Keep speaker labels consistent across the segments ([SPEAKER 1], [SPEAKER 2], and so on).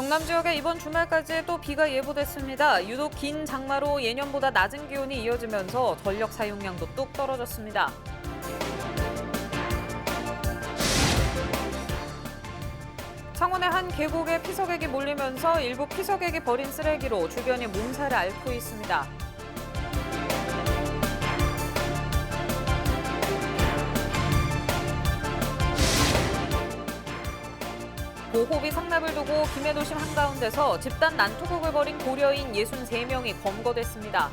[SPEAKER 1] 경남 지역에 이번 주말까지 또 비가 예보됐습니다. 유독 긴 장마로 예년보다 낮은 기온이 이어지면서 전력 사용량도 뚝 떨어졌습니다. 창원의 한 계곡에 피서객이 몰리면서 일부 피서객이 버린 쓰레기로 주변이 몸살을 앓고 있습니다. 고호비 상납을 두고 김해도심 한가운데서 집단 난투극을 벌인 고려인 63명이 검거됐습니다.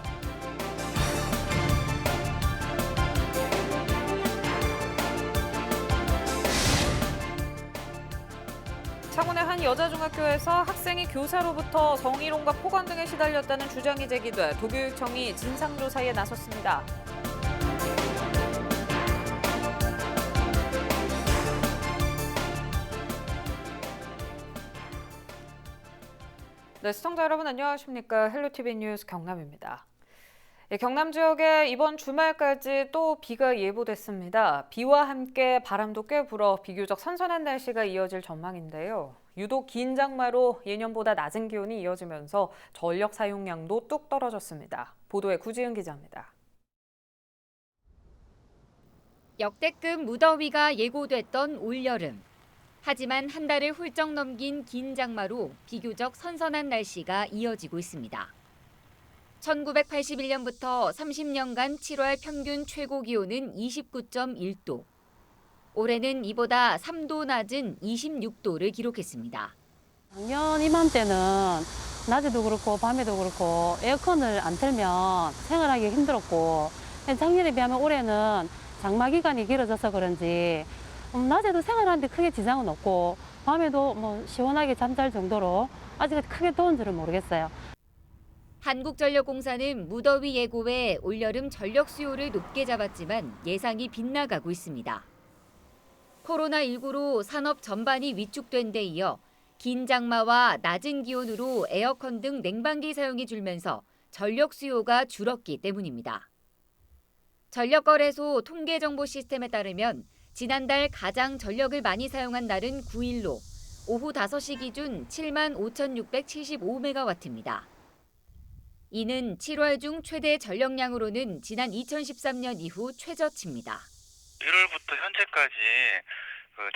[SPEAKER 1] 창원의 한 여자중학교에서 학생이 교사로부터 성희롱과 폭언 등에 시달렸다는 주장이 제기돼 도교육청이 진상조사에 나섰습니다. 네, 시청자 여러분 안녕하십니까? 헬로티비 뉴스 경남입니다. 경남 지역에 이번 주말까지 또 비가 예보됐습니다. 비와 함께 바람도 꽤 불어 비교적 선선한 날씨가 이어질 전망인데요. 유독 긴 장마로 예년보다 낮은 기온이 이어지면서 전력 사용량도 뚝 떨어졌습니다. 보도에 구지은 기자입니다.
[SPEAKER 2] 역대급 무더위가 예고됐던 올여름. 하지만 한 달을 훌쩍 넘긴 긴 장마로 비교적 선선한 날씨가 이어지고 있습니다. 1981년부터 30년간 7월 평균 최고 기온은 29.1도. 올해는 이보다 3도 낮은 26도를 기록했습니다.
[SPEAKER 3] 작년 이맘때는 낮에도 그렇고 밤에도 그렇고 에어컨을 안 틀면 생활하기 힘들었고 작년에 비하면 올해는 장마 기간이 길어져서 그런지 낮에도 생활하는데 크게 지장은 없고 밤에도 시원하게 잠잘 정도로 아직 크게 더운 줄은 모르겠어요.
[SPEAKER 2] 한국전력공사는 무더위 예고에 올여름 전력 수요를 높게 잡았지만 예상이 빗나가고 있습니다. 코로나19로 산업 전반이 위축된 데 이어 긴 장마와 낮은 기온으로 에어컨 등 냉방기 사용이 줄면서 전력 수요가 줄었기 때문입니다. 전력거래소 통계정보 시스템에 따르면 지난달 가장 전력을 많이 사용한 날은 9일로 오후 5시 기준 7만 5,675메가와트입니다. 이는 7월 중 최대 전력량으로는 지난 2013년 이후 최저치입니다.
[SPEAKER 4] 1월부터 현재까지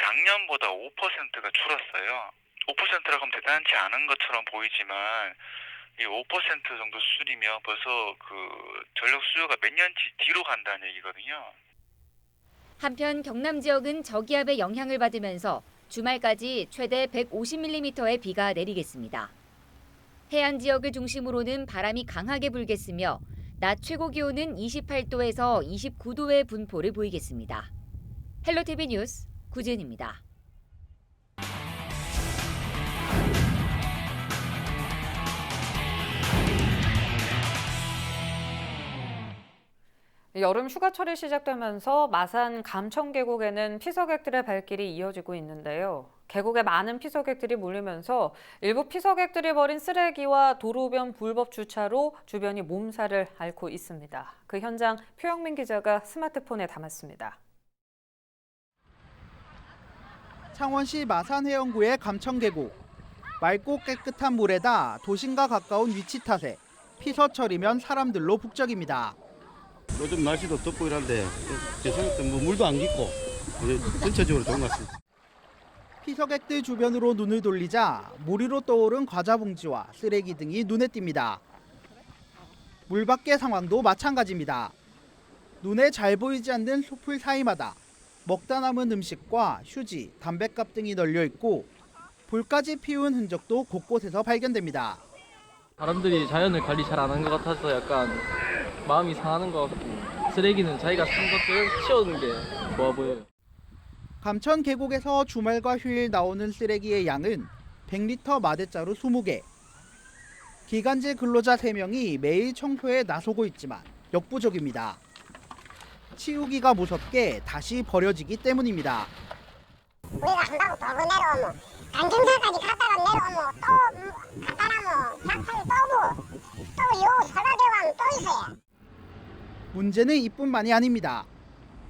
[SPEAKER 4] 작년보다 5%가 줄었어요. 5%라고 하면 대단치 않은 것처럼 보이지만 이 5% 정도 수준이면 벌써 전력 수요가 몇 년치 뒤로 간다는 얘기거든요.
[SPEAKER 2] 한편 경남 지역은 저기압의 영향을 받으면서 주말까지 최대 150mm의 비가 내리겠습니다. 해안 지역을 중심으로는 바람이 강하게 불겠으며 낮 최고 기온은 28도에서 29도의 분포를 보이겠습니다. 헬로티비 뉴스 구지은입니다.
[SPEAKER 1] 여름 휴가철이 시작되면서 마산 감천계곡에는 피서객들의 발길이 이어지고 있는데요. 계곡에 많은 피서객들이 몰리면서 일부 피서객들이 버린 쓰레기와 도로변 불법 주차로 주변이 몸살을 앓고 있습니다. 그 현장 표영민 기자가 스마트폰에 담았습니다.
[SPEAKER 5] 창원시 마산해영구의 감천계곡. 맑고 깨끗한 물에다 도심과 가까운 위치 탓에 피서철이면 사람들로 북적입니다.
[SPEAKER 6] 요즘 날씨도 덥고 이런데 제 생각에 물도 안 깊고 전체적으로 좋은 것 같습니다.
[SPEAKER 5] 피서객들 주변으로 눈을 돌리자 물 위로 떠오른 과자 봉지와 쓰레기 등이 눈에 띕니다. 물 밖의 상황도 마찬가지입니다. 눈에 잘 보이지 않는 숲을 사이마다 먹다 남은 음식과 휴지, 담뱃갑 등이 널려 있고 불까지 피운 흔적도 곳곳에서 발견됩니다.
[SPEAKER 7] 사람들이 자연을 관리 잘 안 한 것 같아서 약간 마음이 상하는 것 같고 쓰레기는 자기가 산 것들을 치우는 게 좋아 보여요.
[SPEAKER 5] 감천 계곡에서 주말과 휴일 나오는 쓰레기의 양은 100리터 마대자루 20개. 기간제 근로자 3명이 매일 청소에 나서고 있지만 역부족입니다. 치우기가 무섭게 다시 버려지기 때문입니다.
[SPEAKER 8] 우리가 한다고 돌고 내려오면 안경사까지 갔다가 내려오면 또 갖다 놓으면 장판이 또 요 설화대왕 또 있어요.
[SPEAKER 5] 문제는 이뿐만이 아닙니다.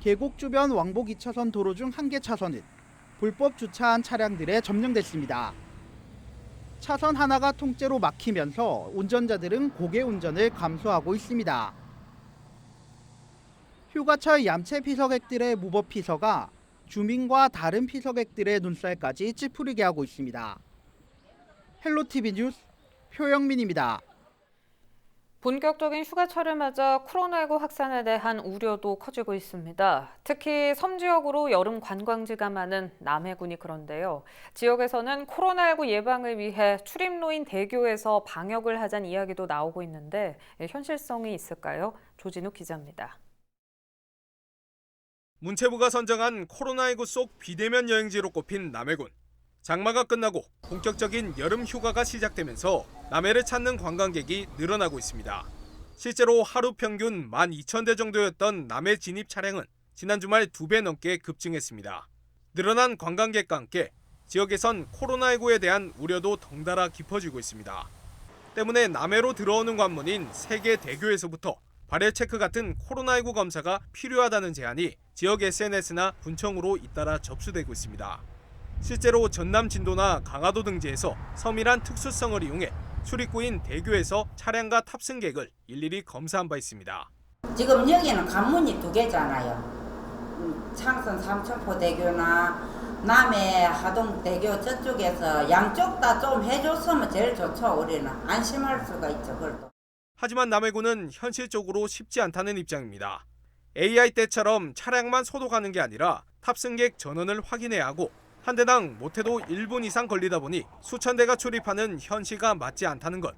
[SPEAKER 5] 계곡 주변 왕복 2차선 도로 중 한 개 차선은 불법 주차한 차량들에 점령됐습니다. 차선 하나가 통째로 막히면서 운전자들은 고개 운전을 감수하고 있습니다. 휴가철 얌체 피서객들의 무법 피서가 주민과 다른 피서객들의 눈살까지 찌푸리게 하고 있습니다. 헬로티비 뉴스 표영민입니다.
[SPEAKER 1] 본격적인 휴가철을 맞아 코로나19 확산에 대한 우려도 커지고 있습니다. 특히 섬 지역으로 여름 관광지가 많은 남해군이 그런데요. 지역에서는 코로나19 예방을 위해 출입로인 대교에서 방역을 하자는 이야기도 나오고 있는데 현실성이 있을까요? 조진욱 기자입니다.
[SPEAKER 9] 문체부가 선정한 코로나19 속 비대면 여행지로 꼽힌 남해군. 장마가 끝나고 본격적인 여름 휴가가 시작되면서 남해를 찾는 관광객이 늘어나고 있습니다. 실제로 하루 평균 12,000대 정도였던 남해 진입 차량은 지난 주말 2배 넘게 급증했습니다. 늘어난 관광객과 함께 지역에선 코로나19에 대한 우려도 덩달아 깊어지고 있습니다. 때문에 남해로 들어오는 관문인 세계대교에서부터 발열 체크 같은 코로나19 검사가 필요하다는 제안이 지역 SNS나 군청으로 잇따라 접수되고 있습니다. 실제로 전남 진도나 강화도 등지에서 섬이란 특수성을 이용해 출입구인 대교에서 차량과 탑승객을 일일이 검사한 바 있습니다.
[SPEAKER 10] 지금 여기는 관문이 2개잖아요. 창선 삼천포대교나 남해 하동대교 저쪽에서 양쪽 다 좀 해줬으면 제일 좋죠. 우리는 안심할 수가 있죠. 그걸.
[SPEAKER 9] 하지만 남해군은 현실적으로 쉽지 않다는 입장입니다. AI 때처럼 차량만 소독하는 게 아니라 탑승객 전원을 확인해야 하고 한 대당 못해도 1분 이상 걸리다 보니 수천 대가 출입하는 현시가 맞지 않다는 것.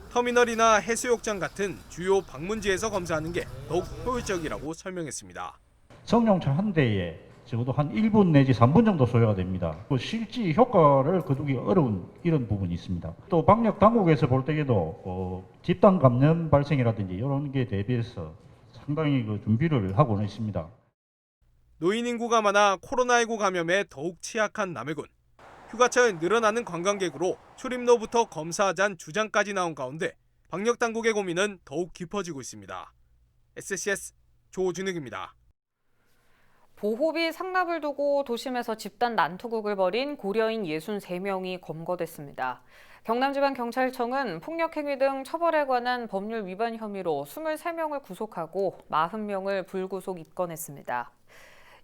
[SPEAKER 9] 터미널이나 해수욕장 같은 주요 방문지에서 검사하는 게 더욱 효율적이라고 설명했습니다.
[SPEAKER 11] 승용차 한 대에 적어도 한 1분 내지 3분 정도 소요가 됩니다. 실제 효과를 거두기 어려운 이런 부분이 있습니다. 또 방역 당국에서 볼 때에도 집단 감염 발생이라든지 이런 게 대비해서 상당히 준비를 하고는 있습니다.
[SPEAKER 9] 노인 인구가 많아 코로나19 감염에 더욱 취약한 남해군. 휴가철 늘어나는 관광객으로 출입로부터 검사하자는 주장까지 나온 가운데 방역 당국의 고민은 더욱 깊어지고 있습니다. SCS 조준혁입니다.
[SPEAKER 1] 보호비 상납을 두고 도심에서 집단 난투극을 벌인 고려인 63명이 검거됐습니다. 경남지방경찰청은 폭력행위 등 처벌에 관한 법률 위반 혐의로 23명을 구속하고 40명을 불구속 입건했습니다.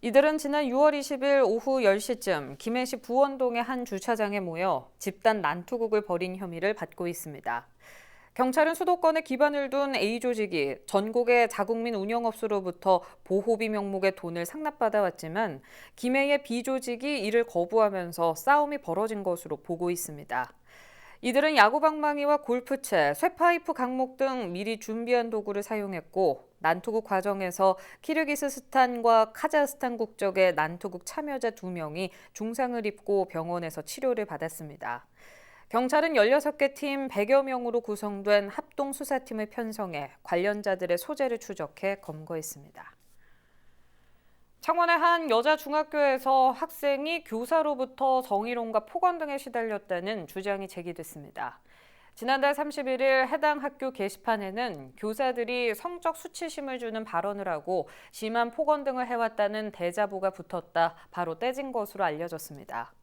[SPEAKER 1] 이들은 지난 6월 20일 오후 10시쯤 김해시 부원동의 한 주차장에 모여 집단 난투극을 벌인 혐의를 받고 있습니다. 경찰은 수도권에 기반을 둔 A조직이 전국의 자국민 운영업소로부터 보호비 명목의 돈을 상납받아왔지만 김해의 B조직이 이를 거부하면서 싸움이 벌어진 것으로 보고 있습니다. 이들은 야구방망이와 골프채, 쇠파이프 강목 등 미리 준비한 도구를 사용했고 난투극 과정에서 키르기스스탄과 카자흐스탄 국적의 난투극 참여자 2명이 중상을 입고 병원에서 치료를 받았습니다. 경찰은 16개 팀 100여 명으로 구성된 합동수사팀을 편성해 관련자들의 소재를 추적해 검거했습니다. 창원의 한 여자 중학교에서 학생이 교사로부터 정의론과 폭언 등에 시달렸다는 주장이 제기됐습니다. 지난달 31일 해당 학교 게시판에는 교사들이 성적 수치심을 주는 발언을 하고 심한 폭언 등을 해왔다는 대자보가 붙었다 바로 떼진 것으로 알려졌습니다.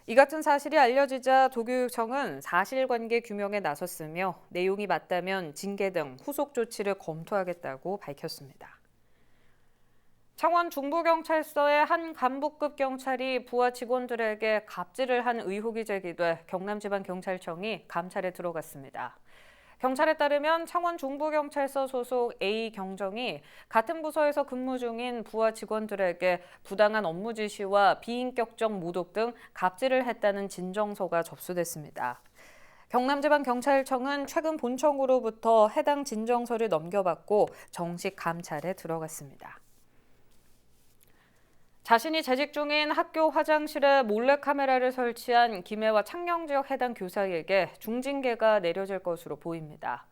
[SPEAKER 1] 이 같은 사실이 알려지자 도교육청은 사실관계 규명에 나섰으며 내용이 맞다면 징계 등 후속 조치를 검토하겠다고 밝혔습니다. 창원 중부경찰서의 한 간부급 경찰이 부하 직원들에게 갑질을 한 의혹이 제기돼 경남지방경찰청이 감찰에 들어갔습니다. 경찰에 따르면 창원 중부경찰서 소속 A경정이 같은 부서에서 근무 중인 부하 직원들에게 부당한 업무 지시와 비인격적 모독 등 갑질을 했다는 진정서가 접수됐습니다. 경남지방경찰청은 최근 본청으로부터 해당 진정서를 넘겨받고 정식 감찰에 들어갔습니다. 자신이 재직 중인 학교 화장실에 몰래카메라를 설치한 김해와 창녕 지역 해당 교사에게 중징계가 내려질 것으로 보입니다.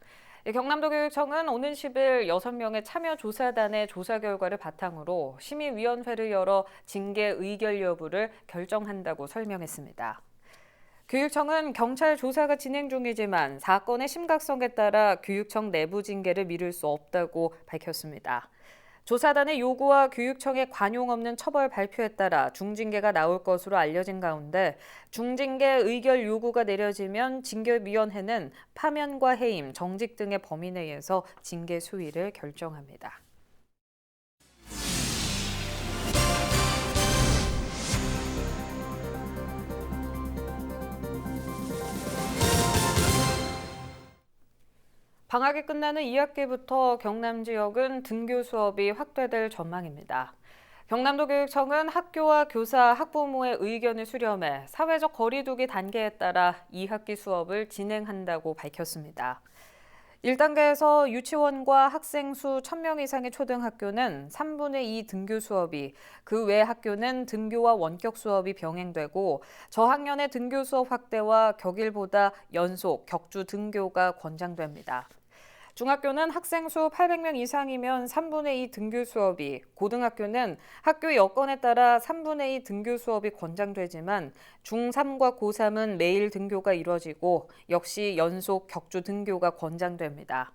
[SPEAKER 1] 경남도교육청은 오는 10일 6명의 참여조사단의 조사 결과를 바탕으로 심의위원회를 열어 징계 의결 여부를 결정한다고 설명했습니다. 교육청은 경찰 조사가 진행 중이지만 사건의 심각성에 따라 교육청 내부 징계를 미룰 수 없다고 밝혔습니다. 조사단의 요구와 교육청의 관용 없는 처벌 발표에 따라 중징계가 나올 것으로 알려진 가운데 중징계 의결 요구가 내려지면 징계위원회는 파면과 해임, 정직 등의 범위 내에서 징계 수위를 결정합니다. 방학이 끝나는 2학기부터 경남 지역은 등교 수업이 확대될 전망입니다. 경남도 교육청은 학교와 교사, 학부모의 의견을 수렴해 사회적 거리 두기 단계에 따라 2학기 수업을 진행한다고 밝혔습니다. 1단계에서 유치원과 학생 수 1,000명 이상의 초등학교는 3분의 2 등교 수업이, 그 외 학교는 등교와 원격 수업이 병행되고 저학년의 등교 수업 확대와 격일보다 연속, 격주 등교가 권장됩니다. 중학교는 학생 수 800명 이상이면 3분의 2 등교 수업이, 고등학교는 학교 여건에 따라 3분의 2 등교 수업이 권장되지만 중3과 고3은 매일 등교가 이뤄지고 역시 연속 격주 등교가 권장됩니다.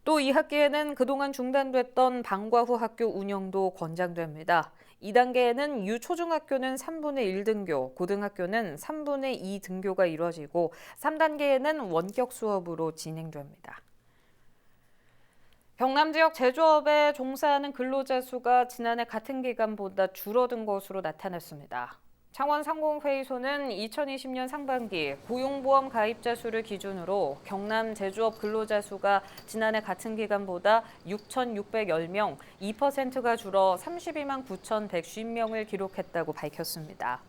[SPEAKER 1] 또 2학기에는 그동안 중단됐던 방과 후 학교 운영도 권장됩니다. 2단계에는 유초중학교는 3분의 1 등교, 고등학교는 3분의 2 등교가 이뤄지고 3단계에는 원격 수업으로 진행됩니다. 경남 지역 제조업에 종사하는 근로자 수가 지난해 같은 기간보다 줄어든 것으로 나타났습니다. 창원상공회의소는 2020년 상반기 고용보험 가입자 수를 기준으로 경남 제조업 근로자 수가 지난해 같은 기간보다 6,610명, 2%가 줄어 32만 9,150명을 기록했다고 밝혔습니다.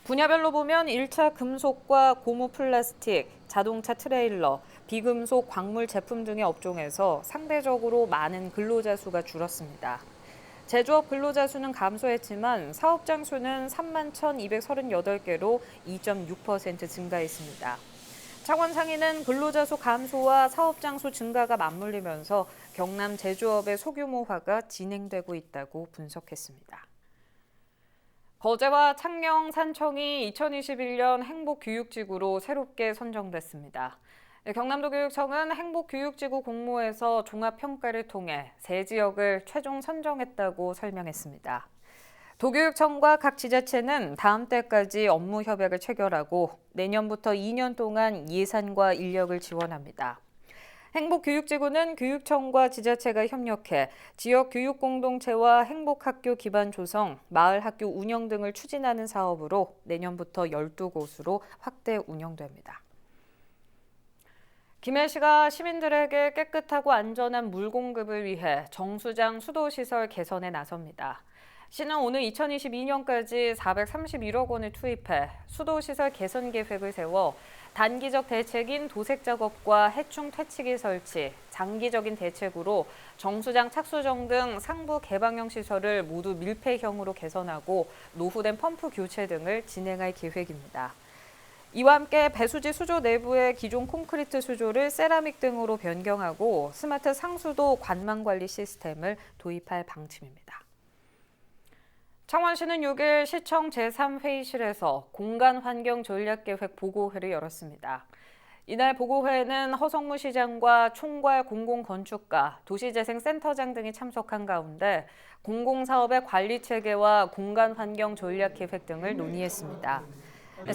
[SPEAKER 1] 분야별로 보면 1차 금속과 고무 플라스틱, 자동차 트레일러, 비금속 광물 제품 등의 업종에서 상대적으로 많은 근로자 수가 줄었습니다. 제조업 근로자 수는 감소했지만 사업장 수는 31,238개로 2.6% 증가했습니다. 창원상인은 근로자 수 감소와 사업장 수 증가가 맞물리면서 경남 제조업의 소규모화가 진행되고 있다고 분석했습니다. 거제와 창녕, 산청이 2021년 행복교육지구로 새롭게 선정됐습니다. 경남도 교육청은 행복교육지구 공모에서 종합평가를 통해 세 지역을 최종 선정했다고 설명했습니다. 도교육청과 각 지자체는 다음 달까지 업무 협약을 체결하고 내년부터 2년 동안 예산과 인력을 지원합니다. 행복교육지구는 교육청과 지자체가 협력해 지역 교육공동체와 행복학교 기반 조성, 마을학교 운영 등을 추진하는 사업으로 내년부터 12곳으로 확대 운영됩니다. 김해시가 시민들에게 깨끗하고 안전한 물 공급을 위해 정수장 수도시설 개선에 나섭니다. 시는 오늘 2022년까지 431억 원을 투입해 수도시설 개선 계획을 세워 단기적 대책인 도색 작업과 해충 퇴치기 설치, 장기적인 대책으로 정수장 착수정 등 상부 개방형 시설을 모두 밀폐형으로 개선하고 노후된 펌프 교체 등을 진행할 계획입니다. 이와 함께 배수지 수조 내부의 기존 콘크리트 수조를 세라믹 등으로 변경하고 스마트 상수도 관망 관리 시스템을 도입할 방침입니다. 창원시는 6일 시청 제3회의실에서 공간환경전략계획 보고회를 열었습니다. 이날 보고회에는 허성무 시장과 총괄 공공건축가, 도시재생센터장 등이 참석한 가운데 공공사업의 관리체계와 공간환경전략계획 등을 논의했습니다.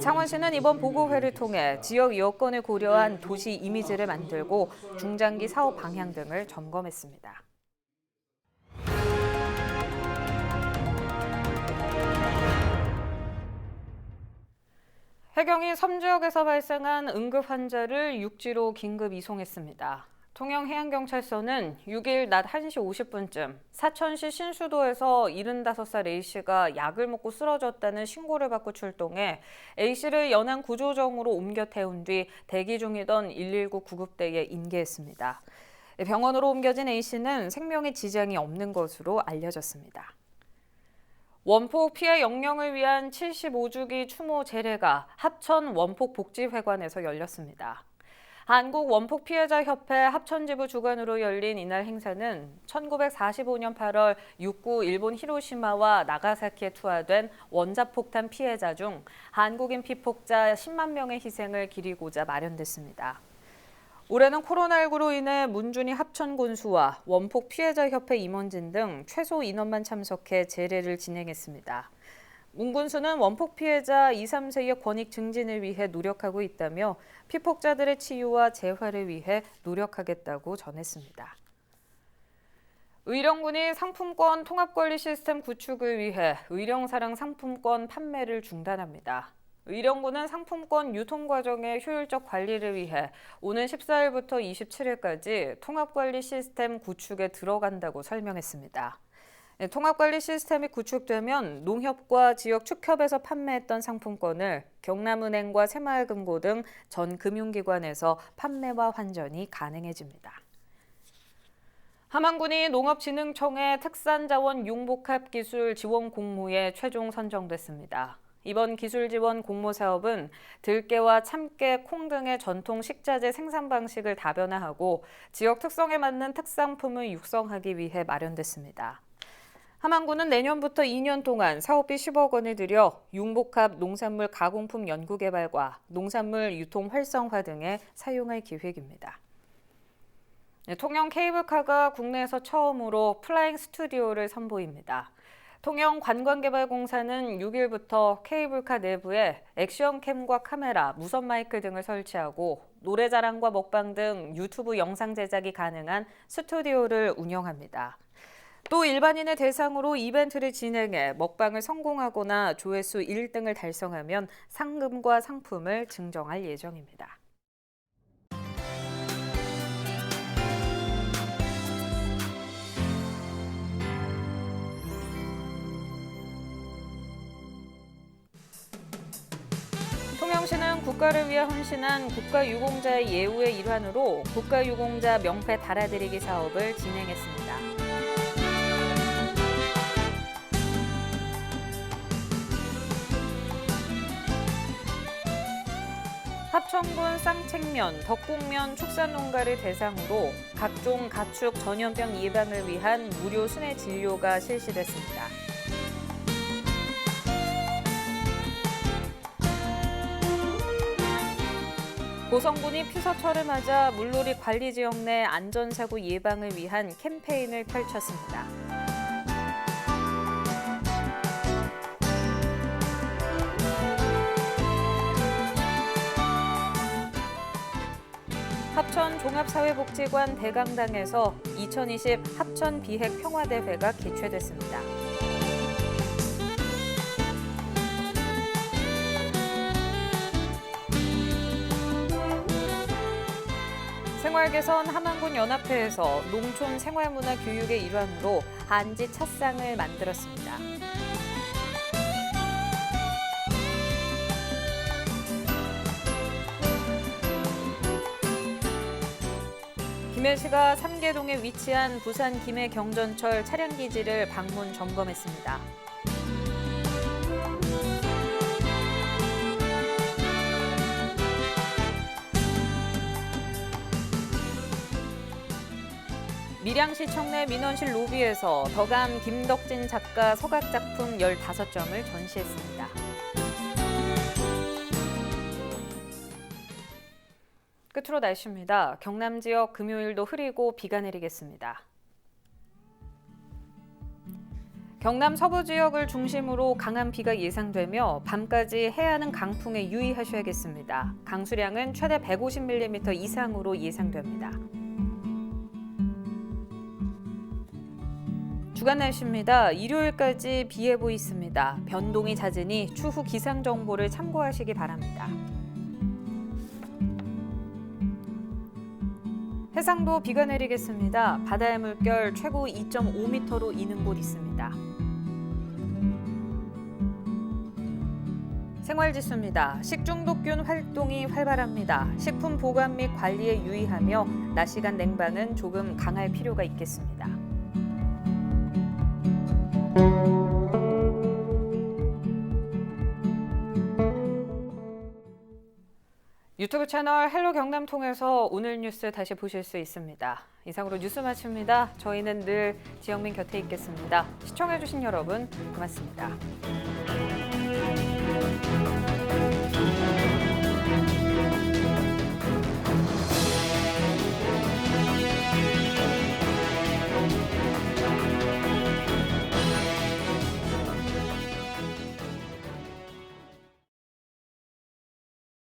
[SPEAKER 1] 창원시는 이번 보고회를 통해 지역 여건을 고려한 도시 이미지를 만들고 중장기 사업 방향 등을 점검했습니다. 해경이 섬지역에서 발생한 응급 환자를 육지로 긴급 이송했습니다. 통영해양경찰서는 6일 낮 1시 50분쯤 사천시 신수도에서 75살 A씨가 약을 먹고 쓰러졌다는 신고를 받고 출동해 A씨를 연안 구조정으로 옮겨 태운 뒤 대기 중이던 119 구급대에 인계했습니다. 병원으로 옮겨진 A씨는 생명에 지장이 없는 것으로 알려졌습니다. 원폭 피해 영령을 위한 75주기 추모 제례가 합천 원폭복지회관에서 열렸습니다. 한국원폭피해자협회 합천지부 주관으로 열린 이날 행사는 1945년 8월 6.9 일본 히로시마와 나가사키에 투하된 원자폭탄 피해자 중 한국인 피폭자 10만 명의 희생을 기리고자 마련됐습니다. 올해는 코로나19로 인해 문준위 합천군수와 원폭 피해자협회 임원진 등 최소 인원만 참석해 제례를 진행했습니다. 문 군수는 원폭 피해자 2, 3세의 권익 증진을 위해 노력하고 있다며 피폭자들의 치유와 재활을 위해 노력하겠다고 전했습니다. 의령군이 상품권 통합관리 시스템 구축을 위해 의령사랑 상품권 판매를 중단합니다. 의령군은 상품권 유통 과정의 효율적 관리를 위해 오는 14일부터 27일까지 통합관리 시스템 구축에 들어간다고 설명했습니다. 통합관리 시스템이 구축되면 농협과 지역 축협에서 판매했던 상품권을 경남은행과 새마을금고 등 전 금융기관에서 판매와 환전이 가능해집니다. 함안군이 농업진흥청의 특산자원 융복합 기술 지원 공모에 최종 선정됐습니다. 이번 기술 지원 공모 사업은 들깨와 참깨, 콩 등의 전통 식자재 생산 방식을 다변화하고 지역 특성에 맞는 특산품을 육성하기 위해 마련됐습니다. 함안군은 내년부터 2년 동안 사업비 10억 원을 들여 융복합 농산물 가공품 연구개발과 농산물 유통 활성화 등에 사용할 계획입니다. 통영 케이블카가 국내에서 처음으로 플라잉 스튜디오를 선보입니다. 통영 관광개발공사는 6일부터 케이블카 내부에 액션캠과 카메라, 무선 마이크 등을 설치하고 노래자랑과 먹방 등 유튜브 영상 제작이 가능한 스튜디오를 운영합니다. 또 일반인을 대상으로 이벤트를 진행해 먹방을 성공하거나 조회수 1등을 달성하면 상금과 상품을 증정할 예정입니다. 통영시는 국가를 위해 헌신한 국가유공자의 예우의 일환으로 국가유공자 명패 달아드리기 사업을 진행했습니다. 합천군 쌍책면, 덕곡면 축산농가를 대상으로 각종 가축 전염병 예방을 위한 무료 순회 진료가 실시됐습니다. 고성군이 피서철을 맞아 물놀이 관리지역 내 안전사고 예방을 위한 캠페인을 펼쳤습니다. 합천 종합사회복지관 대강당에서 2020 합천 비핵 평화대회가 개최됐습니다. 생활개선 함안군 연합회에서 농촌 생활문화 교육의 일환으로 한지 찻상을 만들었습니다. 김해시가 삼계동에 위치한 부산 김해 경전철 차량기지를 방문 점검했습니다. 밀양시청 내 민원실 로비에서 덕암 김덕진 작가 서각작품 15점을 전시했습니다. 끝으로 날씨입니다. 경남 지역 금요일도 흐리고 비가 내리겠습니다. 경남 서부 지역을 중심으로 강한 비가 예상되며 밤까지 해안은 강풍에 유의하셔야겠습니다. 강수량은 최대 150mm 이상으로 예상됩니다. 주간 날씨입니다. 일요일까지 비 예보 있습니다. 변동이 잦으니 추후 기상 정보를 참고하시기 바랍니다. 해상도 비가 내리겠습니다. 바다의 물결 최고 2.5m로 이는 곳 있습니다. 생활지수입니다. 식중독균 활동이 활발합니다. 식품 보관 및 관리에 유의하며 낮 시간 냉방은 조금 강할 필요가 있겠습니다. 유튜브 채널 헬로 경남 통해서 오늘 뉴스 다시 보실 수 있습니다. 이상으로 뉴스 마칩니다. 저희는 늘 지영민 곁에 있겠습니다. 시청해주신 여러분 고맙습니다.